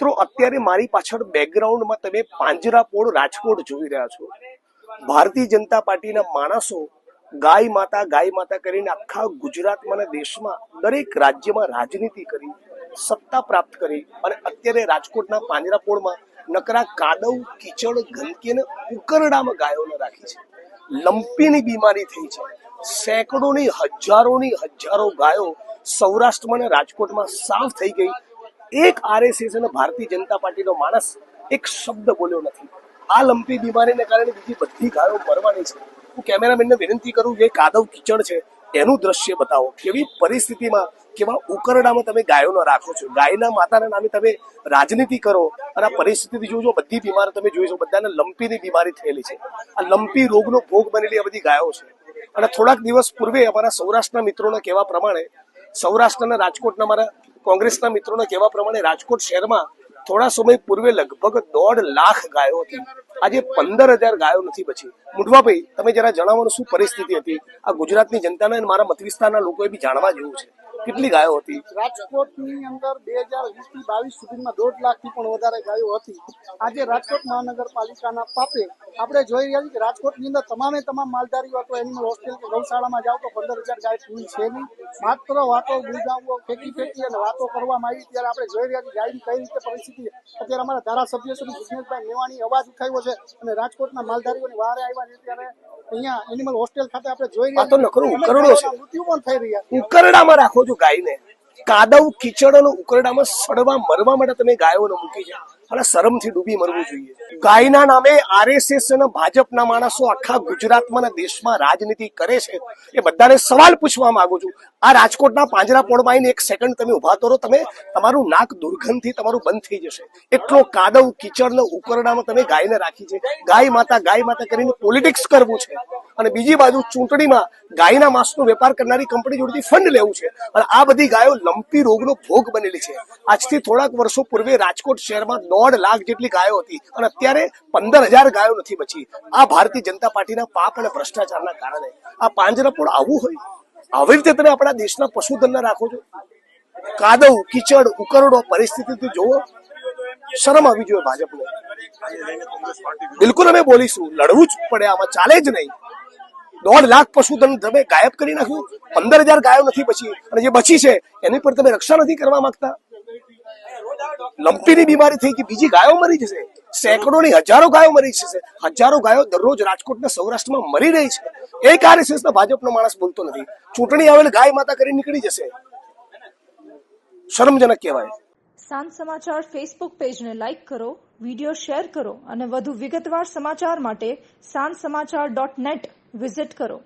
મિત્રો અત્યારે મારી પાછળ બેકગ્રાઉન્ડમાં તમે પાંજરાપોળ રાજકોટ જોઈ રહ્યા છો. ભારતીય જનતા પાર્ટીના માણસો ગાય માતા કરીને આખા ગુજરાતમાં અને દેશમાં દરેક રાજ્યમાં રાજનીતિ કરી, સત્તા પ્રાપ્ત કરી અને અત્યારે રાજકોટના પાંજરાપોળમાં નકરા કાદવ, કીચડ, ગંદકી અને ઉકરડામાં ગાયોને રાખી છે. લંપીની બીમારી થઈ છે. સેંકડોની હજારો ગાયો સૌરાષ્ટ્રમાં અને રાજકોટમાં સાફ થઈ ગઈ. એક આરએસએસ અને ભારતીય જનતા પાર્ટીનો માણસ એક શબ્દ બોલ્યો નથી. આ લંપી બીમારીને કારણે બીજી બધી ગાયો મરવાની છે. હું કેમેરામેનને વિનંતી કરું, જે કાદવ કીચડ છે એનું દ્રશ્ય બતાવો. કેવી પરિસ્થિતિમાં, કેવા ઉકરડામાં તમે ગાયોને રાખો છો. ગાયના માતાના નામે તમે રાજનીતિ કરો અને આ પરિસ્થિતિ જોજો. બધી બીમારી તમે જોઈશો, બધાને લંપીની બીમારી થયેલી છે. આ લંપી રોગનો ભોગ બનેલી આ બધી ગાયો છે. અને થોડાક દિવસ પૂર્વે અમારા સૌરાષ્ટ્રના મિત્રોના કહેવા પ્રમાણે, સૌરાષ્ટ્રના રાજકોટના મારા કોંગ્રેસના મિત્રોના કહેવા પ્રમાણે રાજકોટ શહેરમાં થોડા સમય પૂર્વે લગભગ 1.5 લાખ ગાયો હતી. આજે 15,000 ગાયો નથી બચી. મુઢવાભાઈ, તમે જરા જણાવવાનું શું પરિસ્થિતિ હતી? આ ગુજરાતની જનતાને અને મારા મત વિસ્તારના લોકોએ બી જાણવા જેવું છે. કેટલી ગાયો હતી રાજકોટની અંદર? 2020 થી 22 સુધીમાં 1.5 લાખથી પણ વધારે ગાયો હતી. આજે રાજકોટ મહાનગરપાલિકાના પાપે આપણે જોઈ રહ્યા છીએ કે રાજકોટની અંદર તમામ માલધારીઓ અથવા એનિમલ હોસ્ટેલ કે ગૌશાળામાં જાવ તો 15,000 ગાય પૂરી છે નહીં. માત્ર વાતો, ગુંજાવો, ફેંકી અને વાતો કરવામાં આવી. ત્યારે આપણે જોઈ રહ્યા છીએ ગાયની કઈ રીતે પરિસ્થિતિ. અત્યારે અમારા ધારાસભ્ય શ્રી જિગ્નેશભાઈ મેવાણી અવાજ ઉઠાવ્યો છે અને રાજકોટના માલધારીઓની વારે આવ્યા છે. ત્યારે અહીંયા એનિમલ હોસ્ટેલ ખાતે આપણે જોઈ રહ્યા છીએ મૃત્યુ પણ થઈ રહ્યા. ઉકરડામાં રાખો છો ગાયને. કાદવ, કીચડ અને ઉકરડામાં સડવા મરવા માટે તમે ગાયોને મૂકી છે. અને શરમથી ડૂબી મરવું જોઈએ. ગાયના નામે આરએસએસ અને ભાજપના માણસો આખા ગુજરાતમાં અને દેશમાં રાજનીતિ કરે છે. એ બધાને સવાલ પૂછવા માંગુ છું. આ રાજકોટના પાંજરાપોળમાં આવીને એક સેકન્ડ તમે ઉભા કરો, તમે તમારું નાક દુર્ગંધથી તમારું બંધ થઈ જશે. એટલો કાદવ, કીચડ ને ઉકરડામાં તમે ગાયને રાખી છે. ગાય માતા કરીને પોલિટિક્સ કરવું છે અને બીજી બાજુ ચૂંટણીમાં ગાયના માંસનો વેપાર કરનારી કંપની જોડેથી ફંડ લેવું છે. અને આ બધી ગાયો લંપી રોગનો ભોગ બનેલી છે. આજથી થોડાક વર્ષો પૂર્વે રાજકોટ શહેરમાં 1.5 લાખ જેટલી ગાયો હતી અને અત્યારે 15,000 ગાયો નથી બચી. આ ભારતીય જનતા પાર્ટીના પાપ અને ભ્રષ્ટાચારના કારણે. આ પાંજરાપોળ આવું હોય? આવી રીતે તમે આપણા દેશના પશુધનને રાખો છો. કાદવ, કીચડ, ઉકરડો પરિસ્થિતિ જોવો. શરમ આવી જોઈએ ભાજપને. બિલકુલ અમે બોલીશું, લડવું જ પડે, આમાં ચાલે જ નહીં. 1.5 લાખ પશુધન તમે ગાયબ કરી નાખ્યું. 15,000 ગાયો નથી બચી અને જે બચી છે એની પર તમે રક્ષા નથી કરવા માંગતા. લંપીની બીમારી થઈ ગઈ, બીજી ગાયો મરી જશે. સેંકડોની હજારો ગાયો મરી જશે. હજારો ગાયો દરરોજ રાજકોટના સૌરાષ્ટ્રમાં મરી રહી છે. એક આરએસએસના ભાજપનો માણસ બોલતો નથી. ચૂંટણી આવેલ ગાય માતા કરી નીકળી જશે. શરમજનક કહેવાય. સાંજ સમાચાર ફેસબુક પેજને લાઇક કરો, વિડીયો શેર કરો અને વધુ વિગતવાર સમાચાર માટે sanssamachar.net વિઝિટ કરો.